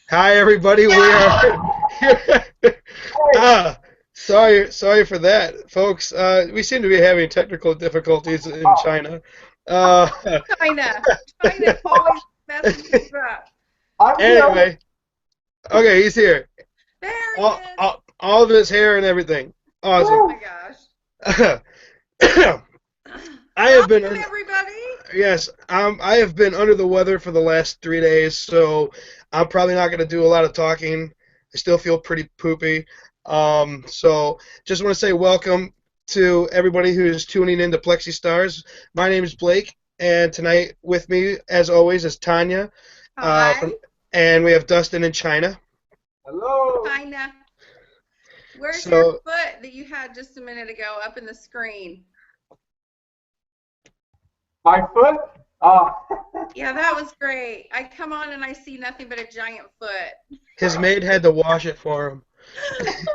Hi, everybody. We are. Sorry for that, folks. We seem to be having technical difficulties in China. Uh, China. China's always messing things up. I'm here. anyway, okay, he's here. There he All, is. all of his hair and everything. Awesome. Oh Woo. my gosh. I have been. Welcome, everybody. Yes, I have been under the weather for the last 3 days, so I'm probably not going to do a lot of talking. I still feel pretty poopy. So just want to say welcome to everybody who's tuning in to PLEXYSTARS. My name is Blake, and tonight with me, as always, is Tanya, Hi. and we have Dustin in China. Hello. China. Where's your So foot that you had just a minute ago up in the screen? My foot? Yeah, that was great. I come on and I see nothing but a giant foot. his maid had to wash it for him. That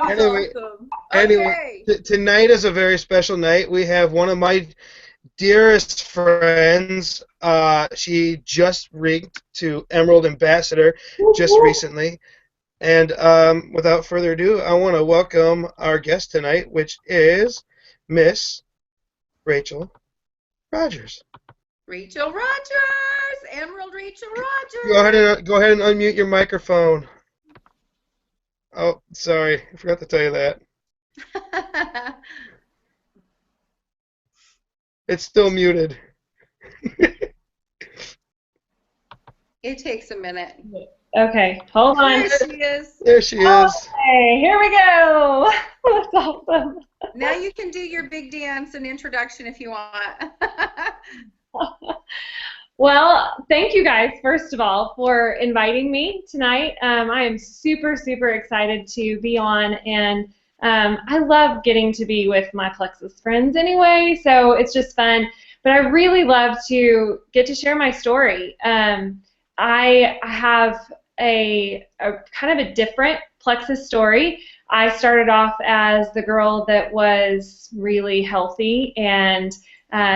was Anyway, awesome. anyway, Okay. tonight is a very special night. We have one of my dearest friends. She just rigged to Emerald Ambassador just recently. And without further ado, I want to welcome our guest tonight, which is Miss Rachel Rogers. Rachel Rogers. Emerald Rachel Go ahead and unmute your microphone. Oh, sorry, I forgot to tell you that. Rogers. It's still muted. It takes a minute. Okay, hold on. There she is. There she is. Okay, here we go. That's awesome. Now you can do your big dance and introduction if you want. Well, thank you guys, first of all, for inviting me tonight. I am super, super excited to be on, and I love getting to be with my Plexus friends anyway, so it's just fun. But I really love to get to share my story. I have a kind of a different Plexus story. I started off as the girl that was really healthy and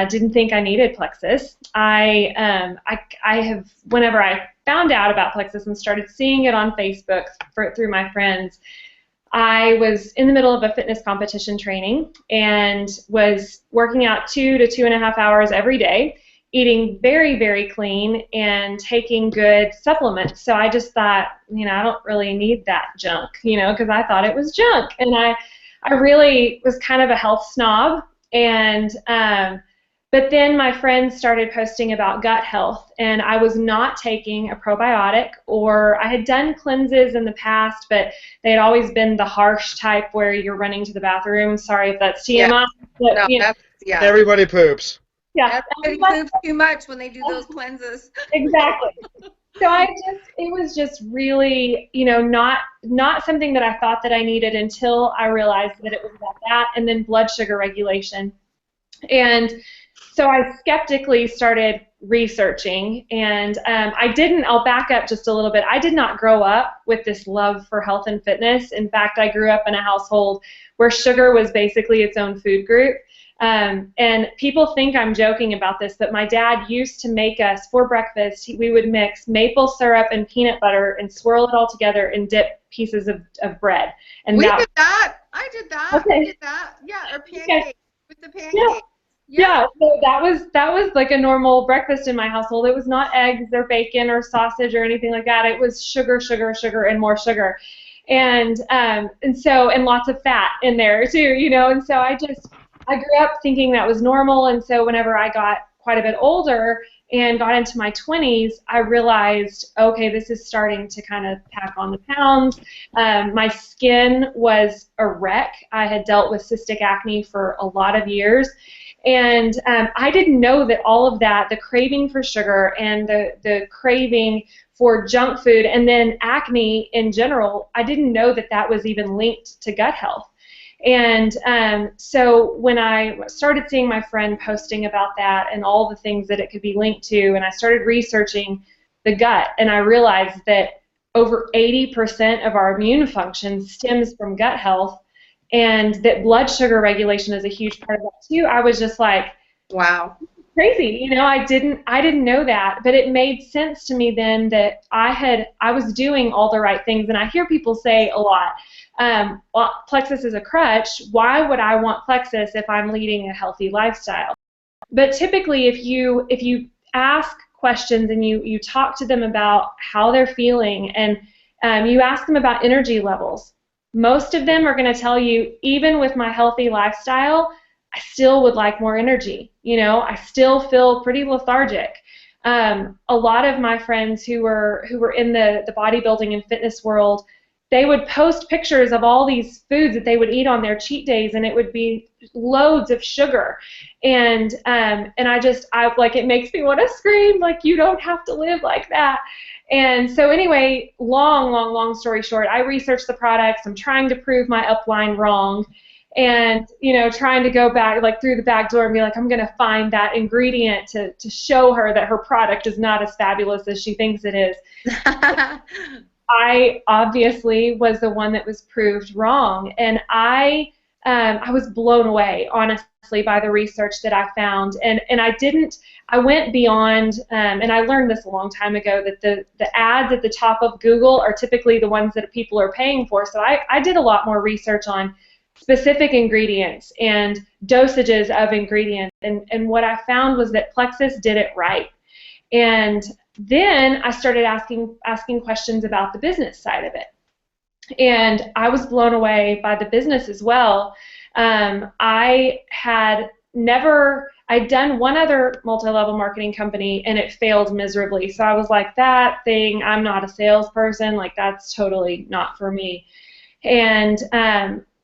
didn't think I needed Plexus. I have, whenever I found out about Plexus and started seeing it on Facebook through my friends, I was in the middle of a fitness competition training and was working out 2 to 2.5 hours every day, eating very, very clean and taking good supplements. So I just thought, I don't really need that junk, because I thought it was junk. And I really was kind of a health snob. And but then my friends started posting about gut health, and I was not taking a probiotic, or I had done cleanses in the past, but they had always been the harsh type where you're running to the bathroom. Sorry if that's TMI. But, No, that's, yeah. Everybody poops. Yeah. Everybody poops too much when they do those cleanses. Exactly. So it was just really, not something that I thought that I needed until I realized that it was about that, and then blood sugar regulation. And so I skeptically started researching, and I'll back up just a little bit. I did not grow up with this love for health and fitness. In fact, I grew up in a household where sugar was basically its own food group. And people think I'm joking about this, but my dad used to make us, for breakfast, we would mix maple syrup and peanut butter and swirl it all together and dip pieces of bread. And We that, did that. I did that. Okay. We did that. Yeah, or pancakes. Okay. With the pancakes. Yeah, so that was like a normal breakfast in my household. It was not eggs or bacon or sausage or anything like that. It was sugar, sugar, sugar, and more sugar, and lots of fat in there too, And so I grew up thinking that was normal, and so whenever I got quite a bit older and got into my 20s, I realized, okay, this is starting to kind of pack on the pounds. My skin was a wreck. I had dealt with cystic acne for a lot of years. And I didn't know that all of that, the craving for sugar and the craving for junk food and then acne in general, I didn't know that that was even linked to gut health. And so when I started seeing my friend posting about that and all the things that it could be linked to, and I started researching the gut, and I realized that over 80% of our immune function stems from gut health, and that blood sugar regulation is a huge part of that too. I was just like, Wow. crazy. You know, I didn't know that, but it made sense to me then that I was doing all the right things. And I hear people say a lot, well, Plexus is a crutch. Why would I want Plexus if I'm leading a healthy lifestyle? But typically, if you ask questions and you talk to them about how they're feeling, and you ask them about energy levels, most of them are going to tell you, even with my healthy lifestyle, I still would like more energy. You know, I still feel pretty lethargic. A lot of my friends who were in the bodybuilding and fitness world, they would post pictures of all these foods that they would eat on their cheat days, and it would be loads of sugar. And I like, it makes me want to scream, like, you don't have to live like that. And so anyway, long story short, I researched the products. I'm trying to prove my upline wrong, and, you know, trying to go back, like, through the back door and be like, I'm going to find that ingredient to show her that her product is not as fabulous as she thinks it is. I obviously was the one that was proved wrong, and I was blown away, honestly, by the research that I found, and I went beyond, and I learned this a long time ago, that the ads at the top of Google are typically the ones that people are paying for. So I did a lot more research on specific ingredients and dosages of ingredients, and what I found was that Plexus did it right. And then I started asking questions about the business side of it, and I was blown away by the business as well. I'd done one other multi-level marketing company, and it failed miserably. So I was like, that thing, I'm not a salesperson, like, that's totally not for me. And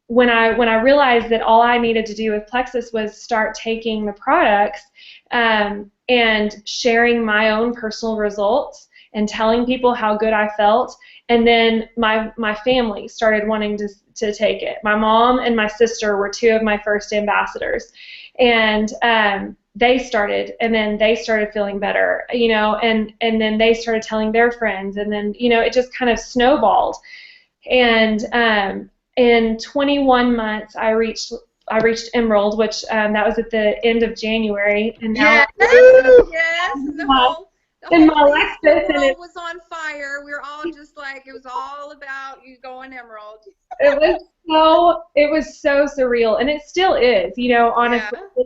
when I realized that all I needed to do with Plexus was start taking the products and sharing my own personal results and telling people how good I felt, and then my family started wanting to take it. My mom and my sister were two of my first ambassadors, and they started feeling better, you know, and then they started telling their friends, and then, you know, it just kind of snowballed. And in 21 months, I reached Emerald, which that was at the end of January, and now yes, the whole Lexus, and world was on fire. We were all just like, it was all about you going Emerald. it was so surreal, and it still is, you know, honestly. Yeah.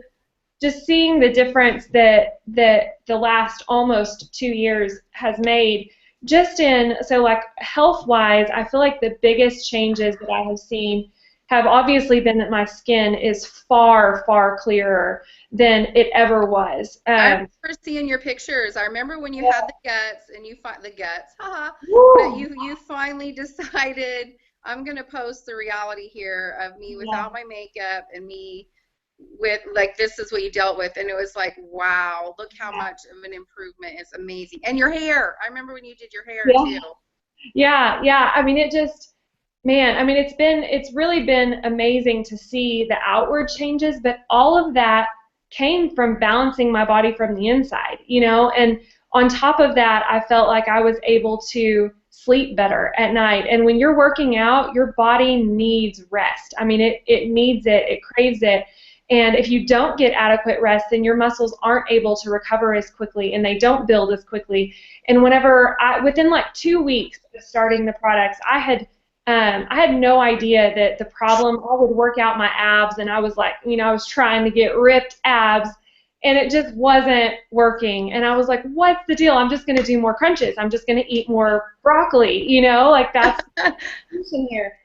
Just seeing the difference that the last almost 2 years has made. So like health-wise, I feel like the biggest changes that I have seen have obviously been that my skin is far, far clearer than it ever was. I remember seeing your pictures. I remember when you had the guts, and but you finally decided, I'm going to post the reality here of me without my makeup, and me with, like, this is what you dealt with. And it was like, wow, look how much of an improvement. It's amazing. And your hair, I remember when you did your hair too. Yeah, I mean, it's really been amazing to see the outward changes, but all of that came from balancing my body from the inside, you know. And on top of that, I felt like I was able to sleep better at night. And when you're working out, your body needs rest. I mean, it needs it, it craves it. And if you don't get adequate rest, then your muscles aren't able to recover as quickly, and they don't build as quickly. And within like 2 weeks of starting the products, I had no idea that the problem, I would work out my abs, and I was like, you know, I was trying to get ripped abs, and it just wasn't working. And I was like, what's the deal? I'm just going to do more crunches. I'm just going to eat more broccoli, you know, like, that's the solution here.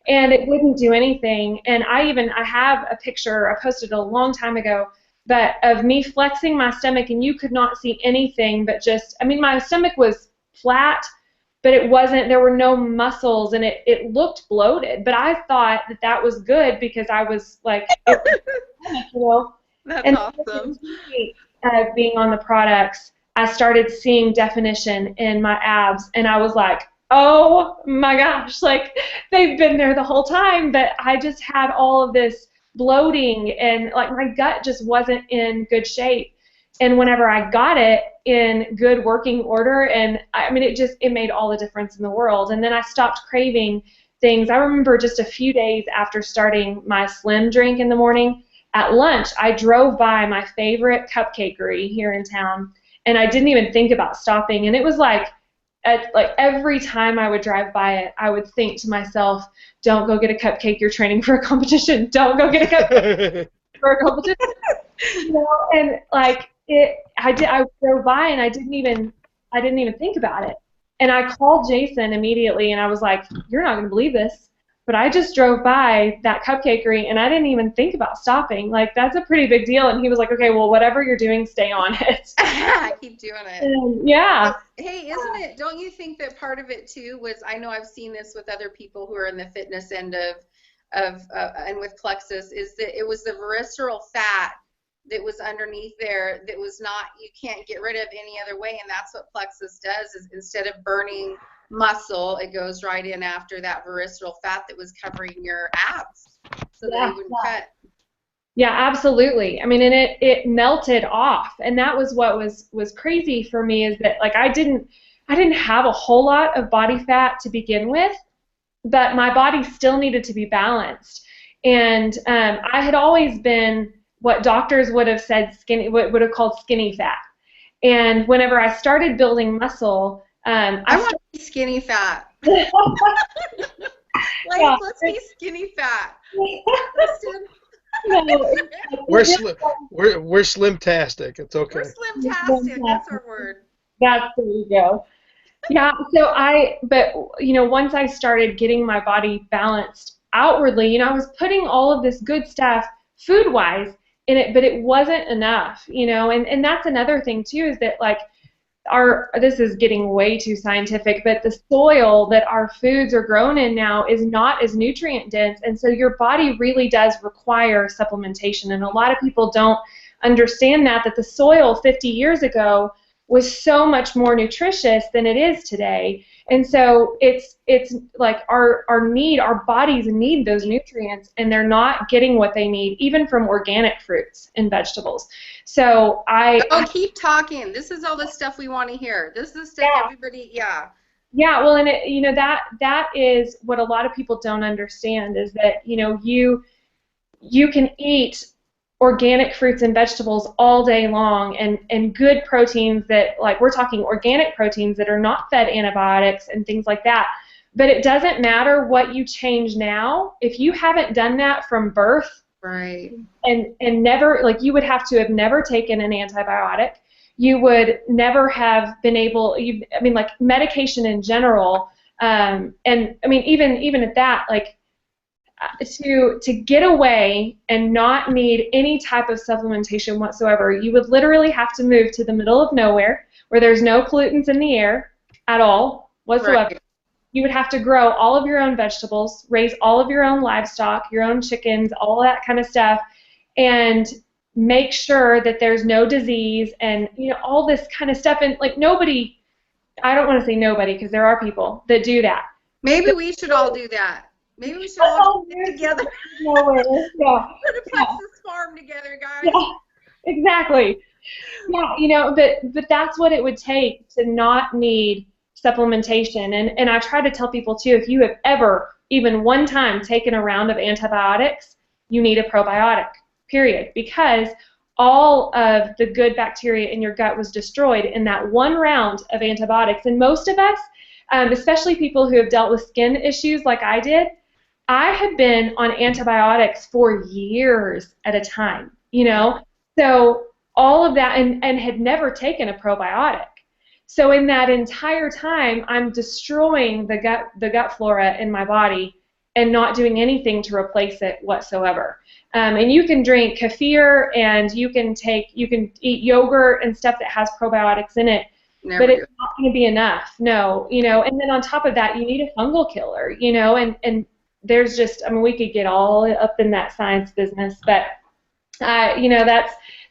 And it wouldn't do anything. And I have a picture, I posted a long time ago, but of me flexing my stomach, and you could not see anything but just, I mean, my stomach was flat, but it wasn't, there were no muscles, and it looked bloated. But I thought that was good because I was like, you know. That's and awesome. Being on the products, I started seeing definition in my abs, and I was like, oh my gosh, like, they've been there the whole time, but I just had all of this bloating, and like my gut just wasn't in good shape. And whenever I got it in good working order, and I mean, it made all the difference in the world. And then I stopped craving things. I remember just a few days after starting my Slim drink in the morning, at lunch, I drove by my favorite cupcakery here in town, and I didn't even think about stopping. And it was like every time I would drive by it, I would think to myself, don't go get a cupcake, you're training for a competition. Don't go get a cupcake for a competition. You know, and like I drove by and I didn't even think about it. And I called Jason immediately and I was like, you're not going to believe this, but I just drove by that cupcakery and I didn't even think about stopping. Like, that's a pretty big deal. And he was like, okay, well, whatever you're doing, stay on it. Keep doing it. And, yeah. Hey, isn't it, don't you think that part of it too was, I know I've seen this with other people who are in the fitness end and with Plexus, is that it was the visceral fat that was underneath there that was not, you can't get rid of any other way, and that's what Plexus does, is instead of burning muscle, it goes right in after that visceral fat that was covering your abs so that it wouldn't cut. Yeah, absolutely. I mean, and it melted off, and that was what was crazy for me, is that like I didn't have a whole lot of body fat to begin with, but my body still needed to be balanced. And I had always been what doctors would have said skinny, what would have called skinny fat. And whenever I started building muscle, I want to be skinny fat. Let's be skinny fat. No, we're slim-tastic. It's okay. We're slim-tastic. That's our word. There you go. Yeah. So but you know, once I started getting my body balanced outwardly, you know, I was putting all of this good stuff food-wise in it, but it wasn't enough, you know, and that's another thing too, is that like this is getting way too scientific, but the soil that our foods are grown in now is not as nutrient dense, and so your body really does require supplementation, and a lot of people don't understand that the soil 50 years ago was so much more nutritious than it is today. And so it's like our bodies need those nutrients, and they're not getting what they need, even from organic fruits and vegetables. So keep talking. This is all the stuff we want to hear. This is stuff everybody, Yeah, well, and you know, that is what a lot of people don't understand, is that, you know, you can eat organic fruits and vegetables all day long, and good proteins that, like, we're talking organic proteins that are not fed antibiotics and things like that. But it doesn't matter what you change now if you haven't done that from birth. Right. And never, like, you would have to have never taken an antibiotic. You would never have been able, I mean, like, medication in general, and I mean, even at that, like, to get away and not need any type of supplementation whatsoever, you would literally have to move to the middle of nowhere where there's no pollutants in the air at all whatsoever. Right. You would have to grow all of your own vegetables, raise all of your own livestock, your own chickens, all of that kind of stuff, and make sure that there's no disease and, you know, all this kind of stuff. And, like, nobody, I don't want to say nobody, because there are people that do that. Maybe we should all do that. Maybe we should all get together. No way. Yeah. Put a Plexus farm together, guys. Yeah, exactly. Yeah, you know, but that's what it would take to not need supplementation. And I try to tell people too, if you have ever, even one time, taken a round of antibiotics, you need a probiotic, period. Because all of the good bacteria in your gut was destroyed in that one round of antibiotics. And most of us, especially people who have dealt with skin issues like I did, I had been on antibiotics for years at a time, you know, so all of that, and had never taken a probiotic. So in that entire time, I'm destroying the gut flora in my body and not doing anything to replace it whatsoever. And you can drink kefir, and you can eat yogurt and stuff that has probiotics in it, but it's not going to be enough. No, you know, and then on top of that, you need a fungal killer, you know, and there's just, I mean, we could get all up in that science business, but, you know,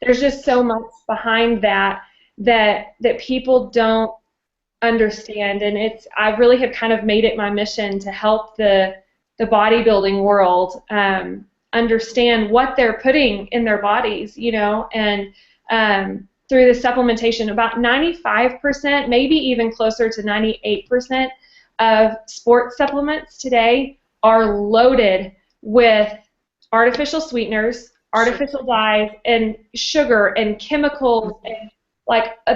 there's just so much behind that people don't understand, and I really have kind of made it my mission to help the bodybuilding world understand what they're putting in their bodies, you know, and through the supplementation, about 95%, maybe even closer to 98% of sports supplements today are loaded with artificial sweeteners, artificial dyes and sugar and chemicals and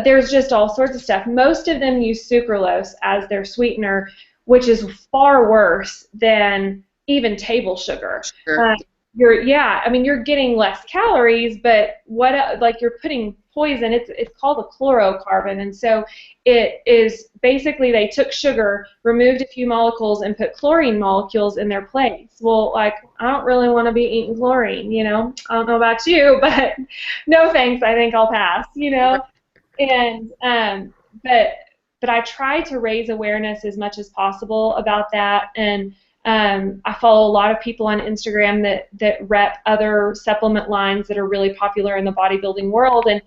there's just all sorts of stuff. Most of them use sucralose as their sweetener, which is far worse than even table sugar. Sure. You're getting less calories, but you're putting poison. It's called a chlorocarbon, and so it is basically they took sugar, removed a few molecules, and put chlorine molecules in their place. Well, I don't really want to be eating chlorine, I don't know about you, but no thanks. I think I'll pass, and but I try to raise awareness as much as possible about that, and I follow a lot of people on Instagram that rep other supplement lines that are really popular in the bodybuilding world, and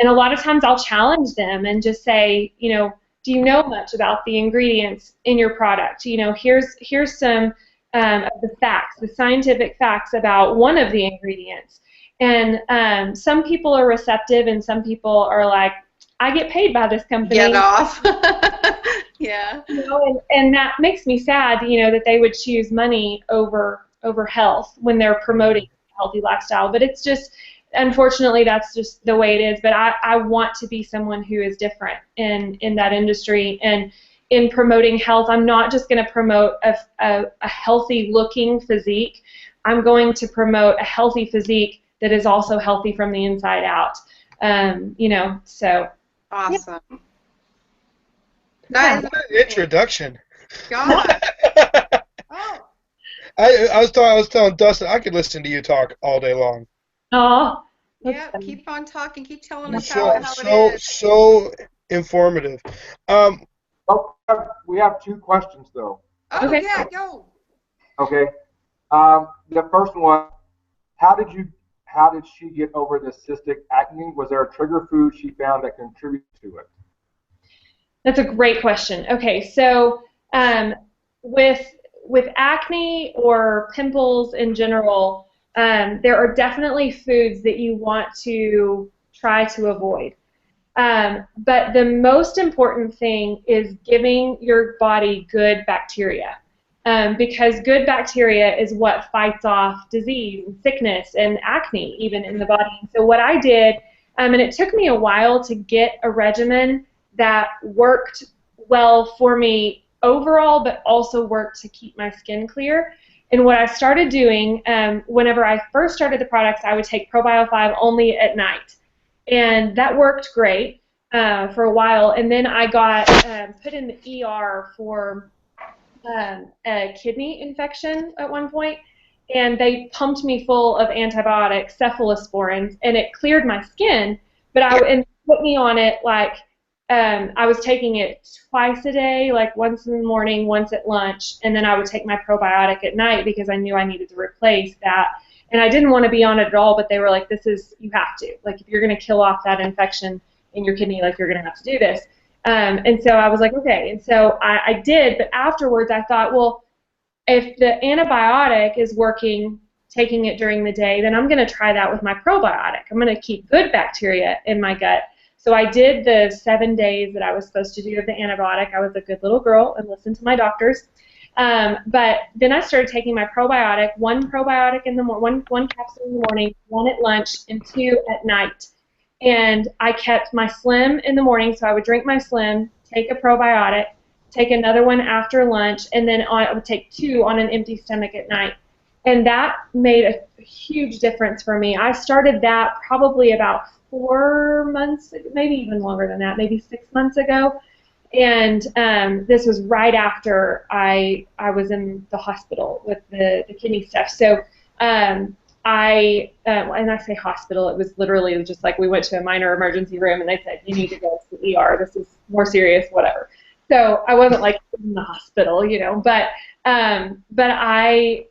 a lot of times I'll challenge them and just say, do you know much about the ingredients in your product? Here's some of the facts, the scientific facts about one of the ingredients, and some people are receptive and some people are like, I get paid by this company. Get off. Yeah. And that makes me sad, that they would choose money over health when they're promoting a healthy lifestyle. But it's just, unfortunately, that's just the way it is. But I want to be someone who is different in that industry. And in promoting health, I'm not just going to promote a healthy-looking physique. I'm going to promote a healthy physique that is also healthy from the inside out. So. Awesome. Yeah. That is Introduction. God. Oh. I was telling Dustin I could listen to you talk all day long. Oh. Yeah, keep on talking. Keep telling us how it is. So informative. Oh, we have 2 questions though. Oh, Okay. yeah, go. Okay. The first one, how did she get over the cystic acne? Was there a trigger food she found that contributed to it? That's a great question. Okay, so with acne or pimples in general, there are definitely foods that you want to try to avoid. But the most important thing is giving your body good bacteria. Because good bacteria is what fights off disease and sickness and acne even in the body. So what I did, and it took me a while to get a regimen that worked well for me overall, but also worked to keep my skin clear. And what I started doing, whenever I first started the products, I would take ProBio 5 only at night. And that worked great for a while. And then I got put in the ER for a kidney infection at one point, and they pumped me full of antibiotics, cephalosporins, and it cleared my skin, but and put me on it I was taking it twice a day, once in the morning, once at lunch, and then I would take my probiotic at night because I knew I needed to replace that. And I didn't want to be on it at all, but they were like, you have to. If you're going to kill off that infection in your kidney, you're going to have to do this. And so I was like, okay. And so I did, but afterwards I thought, well, if the antibiotic is working, taking it during the day, then I'm going to try that with my probiotic. I'm going to keep good bacteria in my gut. So I did the 7 days that I was supposed to do of the antibiotic. I was a good little girl and listened to my doctors. But then I started taking my probiotic, one probiotic in the morning, one capsule in the morning, one at lunch, and 2 at night. And I kept my Slim in the morning, so I would drink my Slim, take a probiotic, take another one after lunch, and then I would take 2 on an empty stomach at night. And that made a huge difference for me. I started that probably about 4 months, maybe even longer than that, maybe 6 months ago. And this was right after I was in the hospital with the kidney stuff. So and I say hospital, it was literally just we went to a minor emergency room and they said, you need to go to the ER, this is more serious, whatever. So I wasn't in the hospital, but I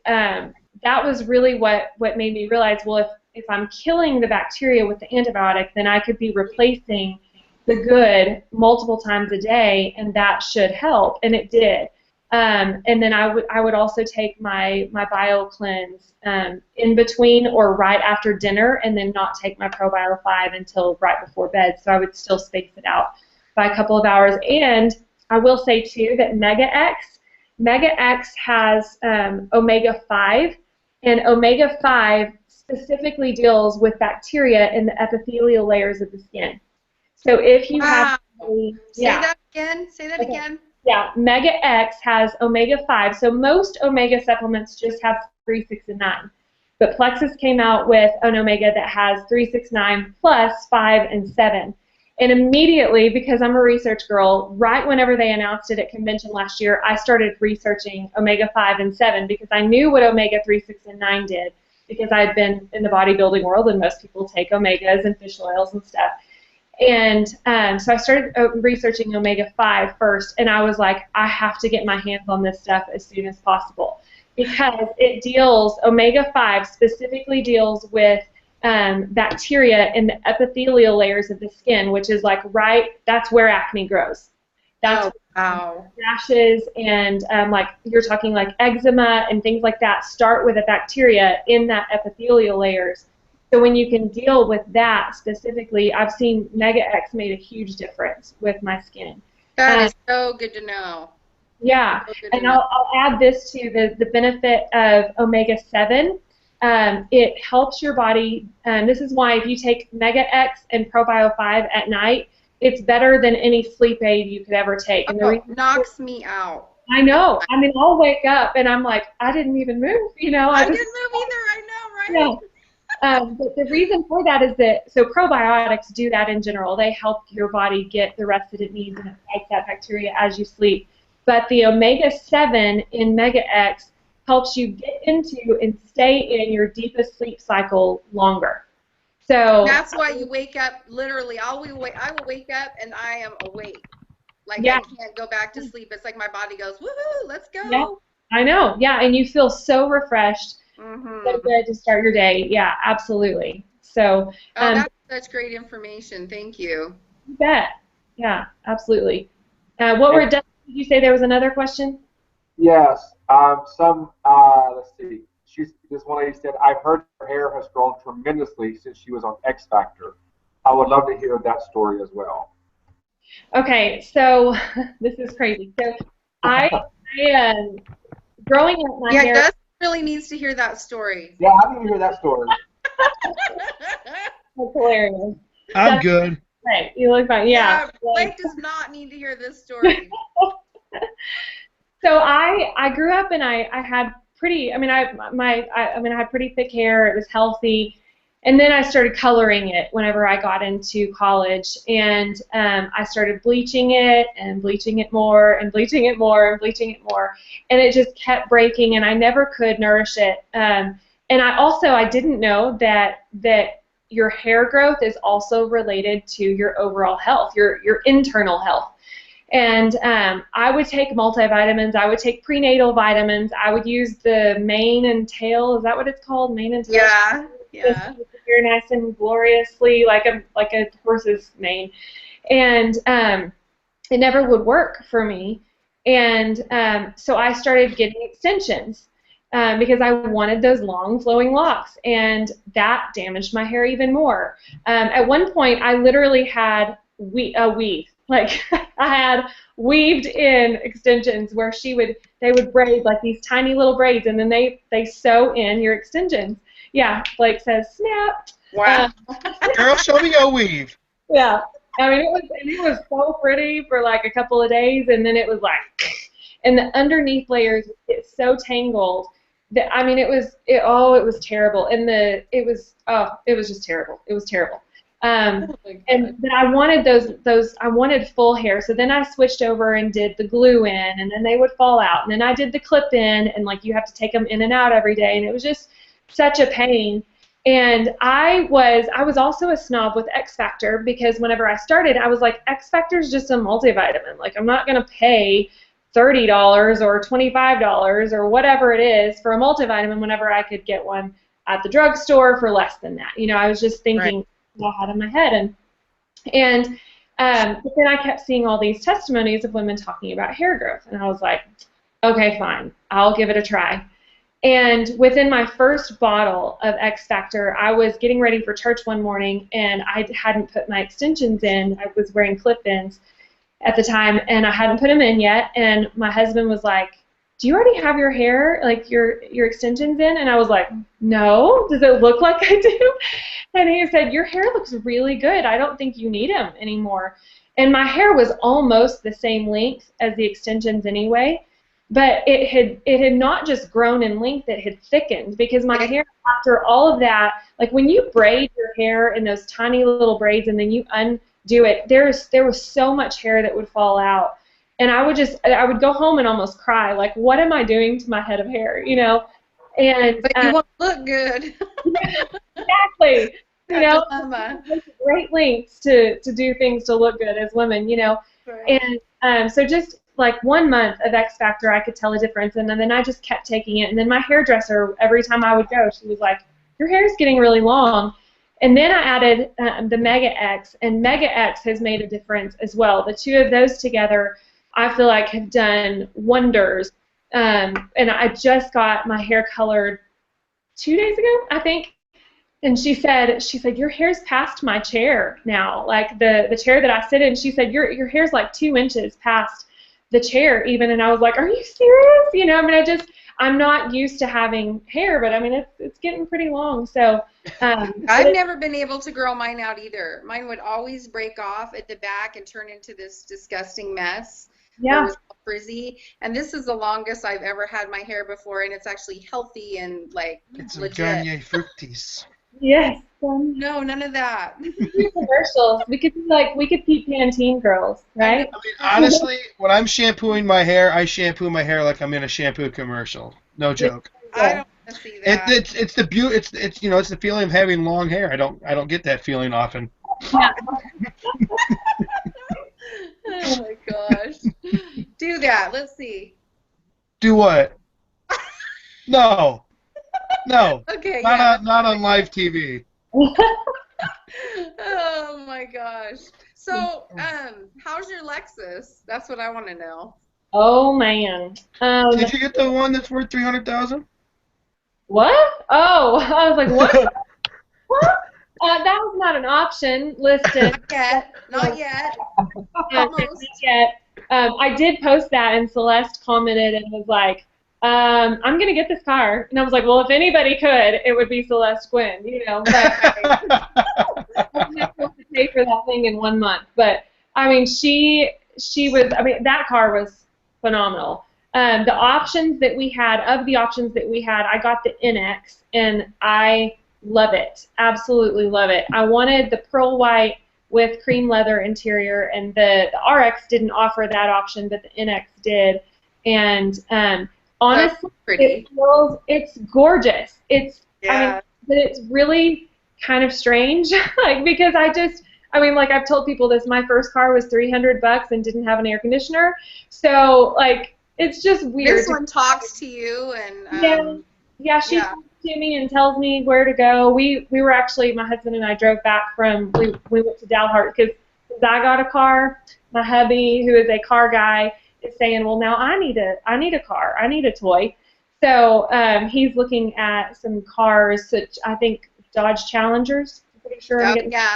that was really what made me realize, well, if I'm killing the bacteria with the antibiotic, then I could be replacing the good multiple times a day, and that should help, and it did. And then I would also take my Bio Cleanse in between or right after dinner, and then not take my ProBio 5 until right before bed. So I would still space it out by a couple of hours. And I will say too that Mega X has omega 5, and omega 5 specifically deals with bacteria in the epithelial layers of the skin. So if you have, Say that again. Say that again. Yeah, Mega X has omega-5. So most omega supplements just have 3, 6, and 9. But Plexus came out with an omega that has 3, 6, 9 plus 5 and 7. And immediately, because I'm a research girl, right whenever they announced it at convention last year, I started researching omega-5 and 7 because I knew what omega-3, 6, and 9 did because I had been in the bodybuilding world and most people take omegas and fish oils and stuff. And so I started researching omega-5 first, and I was like, I have to get my hands on this stuff as soon as possible because it deals, omega-5 specifically deals with bacteria in the epithelial layers of the skin, which is like that's where acne grows. That's rashes and like you're talking like eczema and things like that start with a bacteria in that epithelial layers. So when you can deal with that specifically, I've seen Mega X made a huge difference with my skin. That is so good to know. Yeah, so and I'll add this to the benefit of omega-7. It helps your body, this is why if you take Mega X and ProBio 5 at night, it's better than any sleep aid you could ever take. And the reason knocks me out. I know. I mean, I'll wake up and I'm like, I didn't even move, you know. I didn't move either, I know, right? Yeah. But the reason for that is that, so probiotics do that in general. They help your body get the rest that it needs and it fights that bacteria as you sleep. But the omega-7 in Mega X helps you get into and stay in your deepest sleep cycle longer. So that's why you wake up, literally, I will wake up and I am awake. Like I can't go back to sleep. It's like my body goes, woohoo, let's go. Yeah, I know. Yeah, and you feel so refreshed. So good to start your day. Yeah, absolutely. So that's such great information. Thank you. You bet. Yeah, absolutely. Did you say there was another question? Yes. Let's see. This one lady said, I've heard her hair has grown tremendously since she was on X Factor. I would love to hear that story as well. Okay, so this is crazy. So I growing up, my hair. Gus really needs to hear that story. Yeah, I need to hear that story. That's hilarious. I'm good. Right, you look fine. Yeah. Blake does not need to hear this story. So I grew up and I had pretty. I had pretty thick hair. It was healthy. And then I started coloring it whenever I got into college, and I started bleaching it and bleaching it more and bleaching it more and bleaching it more, and it just kept breaking, and I never could nourish it. And I didn't know that your hair growth is also related to your overall health, your internal health. And I would take multivitamins. I would take prenatal vitamins. I would use the mane and tail. Is that what it's called? Mane and tail? Yeah. Yeah. You're nice and gloriously like a horse's mane, and it never would work for me. And so I started getting extensions because I wanted those long flowing locks, and that damaged my hair even more. At one point, I literally had a weave. Like I had weaved in extensions where they would braid like these tiny little braids, and then they sew in your extensions. Yeah, Blake says, snap. Wow. Girl, show me your weave. Yeah. I mean, it was so pretty for like a couple of days, and then it was like, and the underneath layers get so tangled that, I mean, it was terrible. And it was just terrible. It was terrible. And then I wanted I wanted full hair, so then I switched over and did the glue in, and then they would fall out, and then I did the clip in, and like you have to take them in and out every day, and it was just such a pain. And I was also a snob with X Factor because whenever I started, I was like, X Factor is just a multivitamin. Like, I'm not going to pay $30 or $25 or whatever it is for a multivitamin whenever I could get one at the drugstore for less than that. You know, I was just thinking ahead in my head. But then I kept seeing all these testimonies of women talking about hair growth, and I was like, okay, fine, I'll give it a try. And within my first bottle of X Factor, I was getting ready for church one morning, and I hadn't put my extensions in. I was wearing clip-ins at the time, and I hadn't put them in yet. And my husband was like, do you already have your hair, like your extensions in? And I was like, no. Does it look like I do? And he said, your hair looks really good. I don't think you need them anymore. And my hair was almost the same length as the extensions anyway, but it had not just grown in length, it had thickened, because my hair, after all of that, like when you braid your hair in those tiny little braids and then you undo it, there was so much hair that would fall out. And I would go home and almost cry, like, what am I doing to my head of hair, you know? And but you want to look good. exactly. You know, dilemma. great lengths to do things to look good as women, you know. Right. And so just like 1 month of X Factor, I could tell a difference, and then I just kept taking it. And then my hairdresser, every time I would go, she was like, your hair's getting really long. And then I added the Mega X, and Mega X has made a difference as well. The two of those together, I feel like, have done wonders. And I just got my hair colored 2 days ago, I think. And she said, your hair's past my chair now, like the chair that I sit in. She said, your hair's like 2 inches past the chair even. And I was like, are you serious? You know, I mean, I'm not used to having hair, but I mean, it's getting pretty long. So I've never been able to grow mine out either. Mine would always break off at the back and turn into this disgusting mess. Yeah. It was frizzy, and this is the longest I've ever had my hair before, and it's actually healthy and like Get some legit. Garnier Fructis. Yes. No, none of that. Commercials. We could be Pantene girls, right? I mean, honestly, when I'm shampooing my hair, I shampoo my hair like I'm in a shampoo commercial. No joke. I don't want to see that. It's the beauty. It's you know, it's the feeling of having long hair. I don't get that feeling often. Yeah. Oh my gosh. Do that. Let's see. Do what? No. Okay. Not on live TV. Oh my gosh. So, how's your Lexus? That's what I want to know. Oh man. Did you get the one that's worth $300,000? What? Oh, I was like, what? What? That was not an option listed. Not yet. Not yet. I did post that, and Celeste commented and was like, I'm going to get this car. And I was like, well, if anybody could, it would be Celeste Quinn, you know. But I'm not supposed to pay for that thing in 1 month. But, I mean, she was, I mean, that car was phenomenal. The options that we had, I got the NX, and I love it. Absolutely love it. I wanted the pearl white with cream leather interior, and the RX didn't offer that option, but the NX did. And honestly, it's gorgeous. It's I mean, but it's really kind of strange, like, because like I've told people this, my first car was $300 and didn't have an air conditioner, so like it's just weird. This one talks to you and she talks to me and tells me where to go. We were actually, my husband and I drove back from, we went to Dalhart because I got a car. My hubby, who is a car guy, is saying, well, now I need a car. I need a toy. So he's looking at some cars, such I think Dodge Challengers. I'm pretty sure.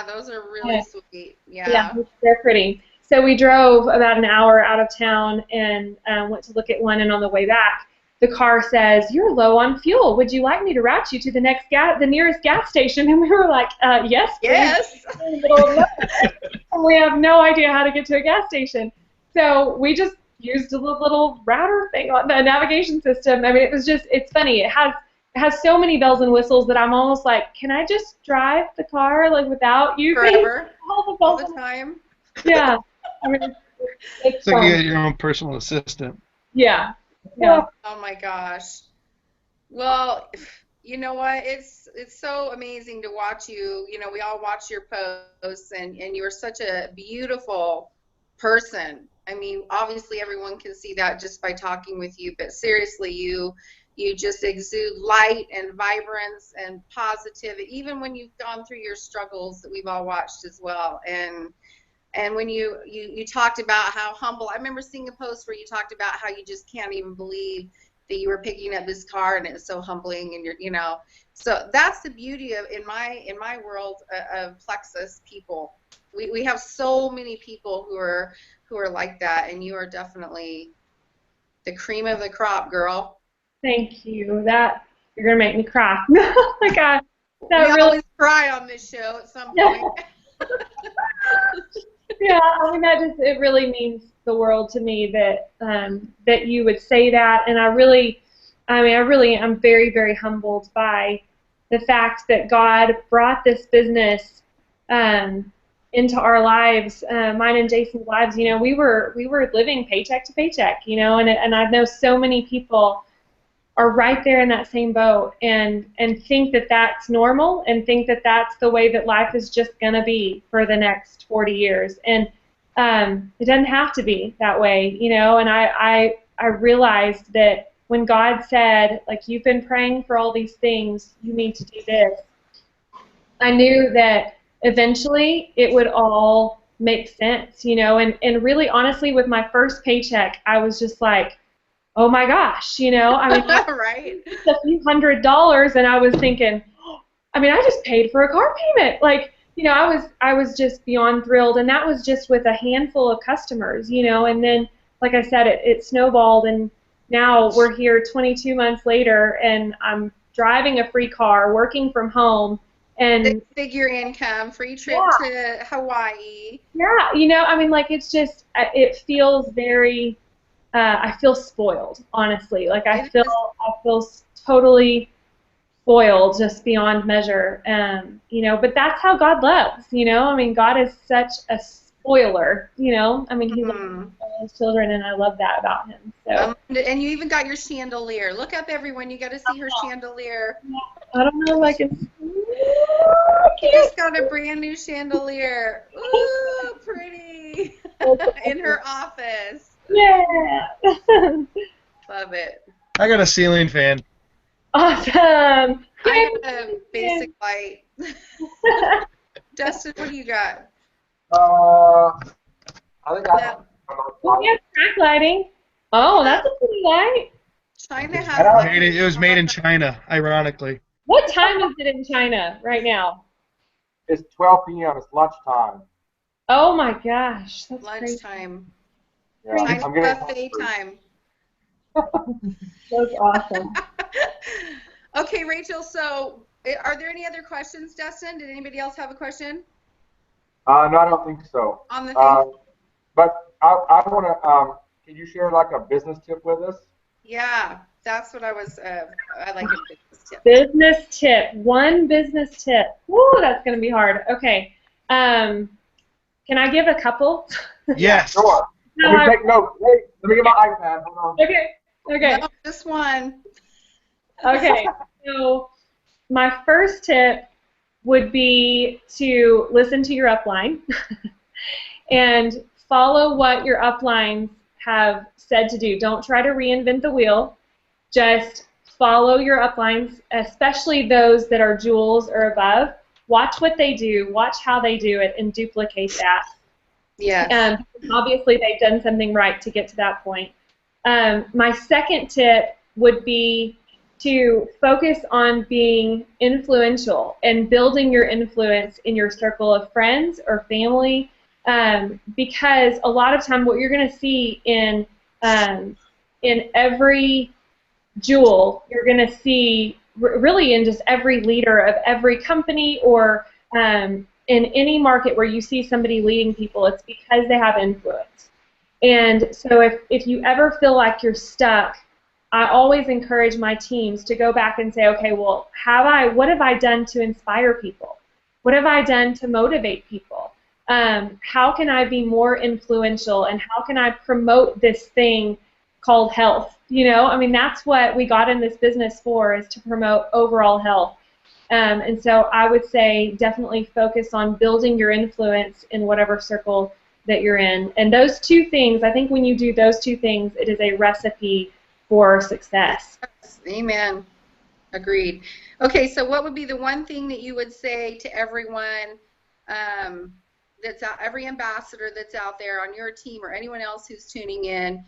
Those are really sweet. Yeah, they're pretty. So we drove about an hour out of town and went to look at one, and on the way back, the car says, you're low on fuel. Would you like me to route you to the nearest gas station? And we were like, yes. Yes. In the middle of nowhere. We have no idea how to get to a gas station. So we just used a little router thing on the navigation system. I mean, it's funny. It has so many bells and whistles that I'm almost like, can I just drive the car like without using forever, all the time? Yeah. I mean, it's like you get your own personal assistant. Yeah. Yeah. Oh my gosh. Well, you know what? It's so amazing to watch you. You know, we all watch your posts, and you're such a beautiful person. I mean, obviously everyone can see that just by talking with you, but seriously, you just exude light and vibrance and positivity, even when you've gone through your struggles that we've all watched as well. And when you talked about how humble, I remember seeing a post where you talked about how you just can't even believe that you were picking up this car, and it's so humbling, and so that's the beauty of in my world of Plexus people. We have so many people who are like that, and you are definitely The cream of the crop, girl. Thank you. That you're gonna make me cry. Like that We really. always cry on this show at some point. Yeah, I mean it really means the world to me that that you would say that, and I really am very, very humbled by the fact that God brought this business into our lives, mine and Jason's lives. You know, we were living paycheck to paycheck, you know, and I know so many people are right there in that same boat and think that that's normal and think that that's the way that life is just going to be for the next 40 years. And it doesn't have to be that way, you know, and I realized that when God said, like, you've been praying for all these things, you need to do this, I knew that eventually it would all make sense, you know, and really honestly with my first paycheck, I was just like, oh my gosh, you know, I mean, right? a few $100s, and I was thinking, I mean, I just paid for a car payment. Like, you know, I was just beyond thrilled, and that was just with a handful of customers, you know, and then, like I said, it snowballed, and now we're here 22 months later, and I'm driving a free car, working from home, and Six-figure income, free trip to Hawaii. Yeah, you know, I mean, like, it's just, it feels very, I feel spoiled, honestly. Like I feel totally spoiled, just beyond measure. You know, but that's how God loves. You know, I mean, God is such a spoiler. You know, I mean, He loves all His children, and I love that about Him. So. And you even got your chandelier. Look up, everyone. You got to see her chandelier. I don't know if I can. She just got a brand new chandelier. Ooh, pretty. In her office. Yeah. Love it. I got a ceiling fan. Awesome. I have a basic light. Dustin, what do you got? I think I. Well, we have track lighting. Oh, that's a pretty light. China has. It was made in China, ironically. What time is it in China right now? It's 12 p.m. It's lunchtime. Oh my gosh, that's Lunchtime. Yeah, China I'm getting buffet time. That's awesome. Okay, Rachel, so are there any other questions, Dustin? Did anybody else have a question? No, I don't think so. On the thing? But I want to, can you share like a business tip with us? Yeah, that's what I was, I like a business tip. Business tip. One business tip. Woo, that's going to be hard. Okay. Can I give a couple? Yes. Sure. No, Let me take notes. Wait, let me get my iPad. Hold on. Okay. Okay. No, just one. Okay. So my first tip would be to listen to your upline and follow what your uplines have said to do. Don't try to reinvent the wheel. Just follow your uplines, especially those that are jewels or above. Watch what they do, watch how they do it, and duplicate that. Yes. Obviously, they've done something right to get to that point. My second tip would be to focus on being influential and building your influence in your circle of friends or family, because a lot of time what you're going to see in every jewel, you're going to see really in just every leader of every company or in any market where you see somebody leading people, it's because they have influence. And so if you ever feel like you're stuck, I always encourage my teams to go back and say, okay, well, what have I done to inspire people? What have I done to motivate people? How can I be more influential, and how can I promote this thing called health? You know, I mean, that's what we got in this business for, is to promote overall health. And so I would say definitely focus on building your influence in whatever circle that you're in. And those two things, I think when you do those two things, it is a recipe for success. Amen. Agreed. Okay, so what would be the one thing that you would say to everyone that's out, every ambassador that's out there on your team or anyone else who's tuning in?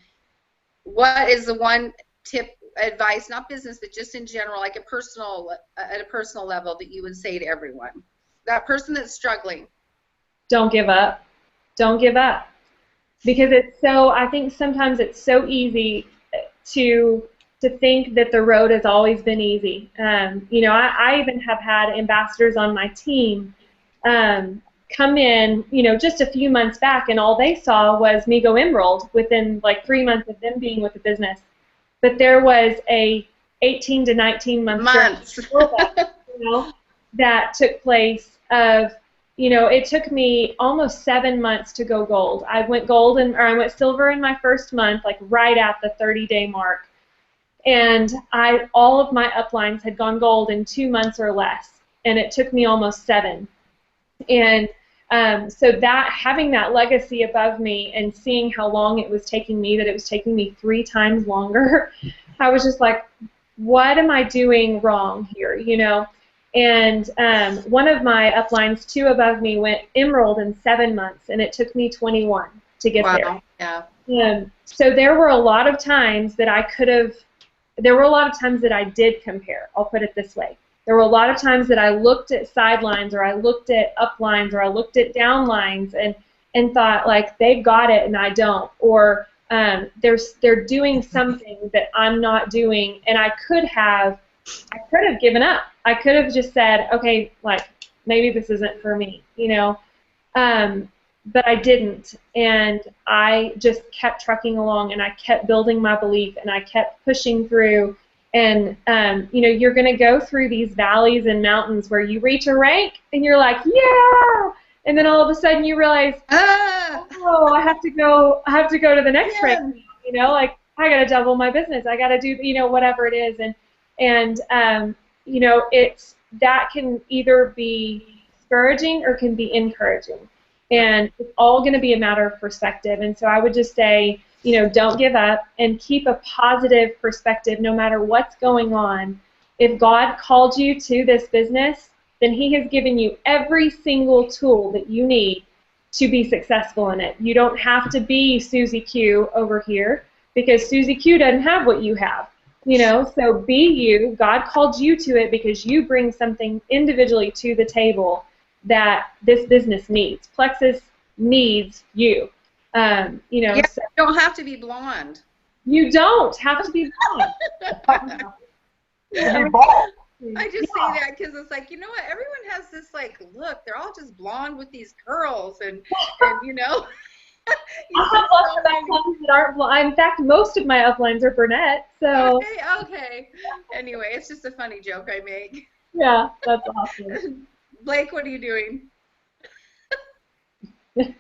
What is the one tip, advice, not business, but just in general, like at a personal level, that you would say to everyone? That person that's struggling. Don't give up. Don't give up. Because I think sometimes it's so easy. to think that the road has always been easy. You know, I even have had ambassadors on my team come in, you know, just a few months back, and all they saw was me go emerald within like 3 months of them being with the business. But there was a 18 to 19 months before that, you know, that took place of, you know, it took me almost 7 months to go gold. I went gold or I went silver in my first month, like right at the 30-day mark. And all of my uplines had gone gold in 2 months or less, and it took me almost 7. And so that having that legacy above me and seeing how long it was taking me, that it was taking me 3 times longer, I was just like, what am I doing wrong here, you know? And one of my uplines, 2 above me, went emerald in 7 months, and it took me 21 to get there. Yeah. So there were a lot of times that there were a lot of times that I did compare. I'll put it this way. There were a lot of times that I looked at sidelines, or I looked at uplines, or I looked at downlines, and thought, like, they've got it and I don't, or they're doing something that I'm not doing, and I could have given up. I could have just said, okay, like, maybe this isn't for me, you know. But I didn't, and I just kept trucking along, and I kept building my belief, and I kept pushing through. And you know, you're going to go through these valleys and mountains where you reach a rank, and you're like, yeah, and then all of a sudden you realize, oh, I have to go to the next rank. You know, like, I got to double my business. I got to do, you know, whatever it is, and you know, that can either be discouraging or can be encouraging. And it's all going to be a matter of perspective. And so I would just say, you know, don't give up and keep a positive perspective no matter what's going on. If God called you to this business, then He has given you every single tool that you need to be successful in it. You don't have to be Susie Q over here, because Susie Q doesn't have what you have. You know, so be you. God called you to it because you bring something individually to the table that this business needs. Plexus needs you. You know, Yeah, so you don't have to be blonde. you don't have to be blonde. I just say that because it's like, you know what? Everyone has this like look. They're all just blonde with these curls, and you know. I have lots of uplines that aren't blonde. In fact, most of my uplines are brunette. So. Okay. Anyway, it's just a funny joke I make. Yeah, that's awesome. Blake, what are you doing?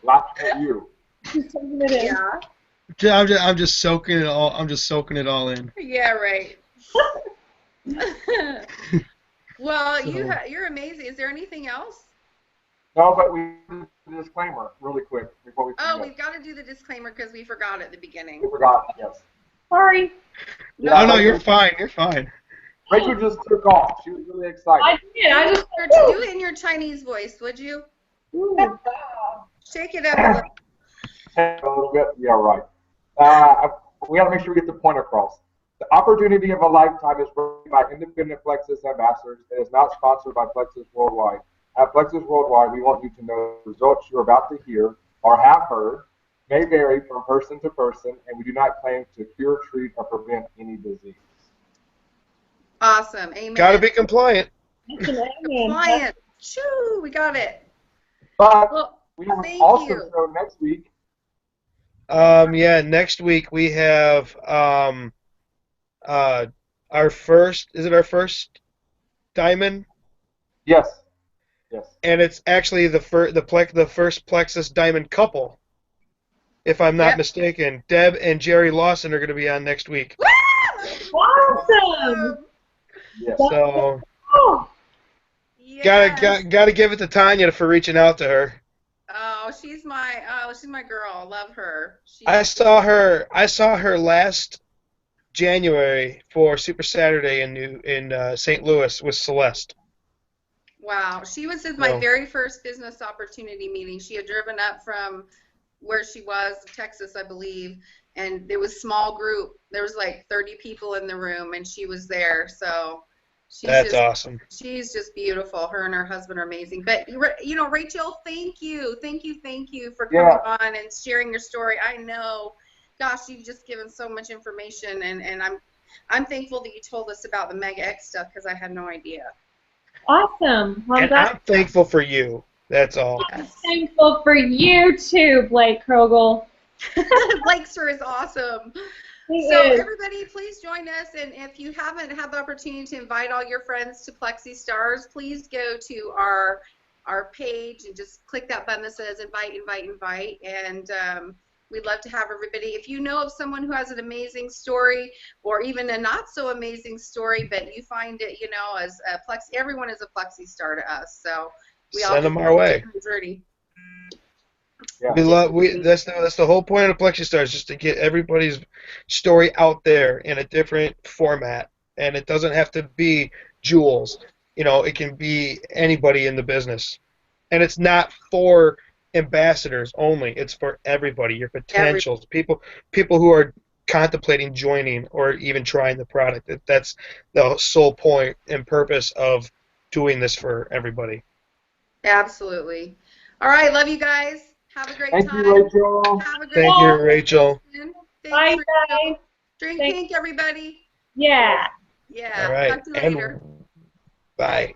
Laughing at you. Yeah. I'm just soaking it all. I'm just soaking it all in. Yeah, right. Well, you're amazing. Is there anything else? No, but we do the disclaimer really quick before we forget. Oh, we've got to do the disclaimer because we forgot at the beginning. We forgot, yes. Sorry. Yeah, no, you're fine. You're fine. Rachel just took off. She was really excited. I did. I just do it in your Chinese voice, would you? Shake it up a little. A little bit. Yeah, right. We got to make sure we get the point across. The opportunity of a lifetime is brought by independent Plexus ambassadors. It is not sponsored by Plexus Worldwide. At Plexus Worldwide, we want you to know the results you're about to hear or have heard may vary from person to person, and we do not claim to cure, treat, or prevent any disease. Awesome. Amen. Got to be compliant. Compliant. Shoo, we got it. But well, we have thank also you. show next week. Yeah, next week we have our first. Is it our first diamond? Yes. Yes. And it's actually the first Plexus diamond couple, if I'm not mistaken. Deb and Jerry Lawson are going to be on next week. Awesome. Yes. So yes. gotta give it to Tanya for reaching out to her. Oh, she's my girl. I love her. I saw her last January for Super Saturday in St. Louis with Celeste. Wow, she was at my very first business opportunity meeting. She had driven up from where she was, Texas, I believe, and there was a small group. There was like 30 people in the room, and she was there. So that's awesome. She's just beautiful. Her and her husband are amazing. But you know, Rachel, thank you for coming on and sharing your story. I know gosh, you've just given so much information, and I'm thankful that you told us about the Mega X stuff because I had no idea. Awesome. Well, I'm And glad. I'm thankful for you. That's all. Yes. Thankful for you too, Blake Krogel. Blakester is awesome. He So is. everybody, please join us, and if you haven't had the opportunity to invite all your friends to PLEXYSTARS, please go to our page and just click that button that says invite, invite, invite, and we'd love to have everybody. If you know of someone who has an amazing story, or even a not so amazing story, but you find it, you know, as a everyone is a PLEXYSTAR to us. So we all Send them our way. journey. Yeah. That's the whole point of PLEXYSTARS, just to get everybody's story out there in a different format, and it doesn't have to be Jules. You know, it can be anybody in the business, and it's not for ambassadors only. It's for everybody. Your potentials, people who are contemplating joining or even trying the product. That's the sole point and purpose of doing this for everybody. Absolutely. All right, love you guys. Have a great Thank time. you, Rachel. Have a great Thank you, Rachel. Thanks, Bye, Rachel. guys. Drink Thanks. pink, everybody. Yeah. Yeah. All right, Talk to you later. and bye.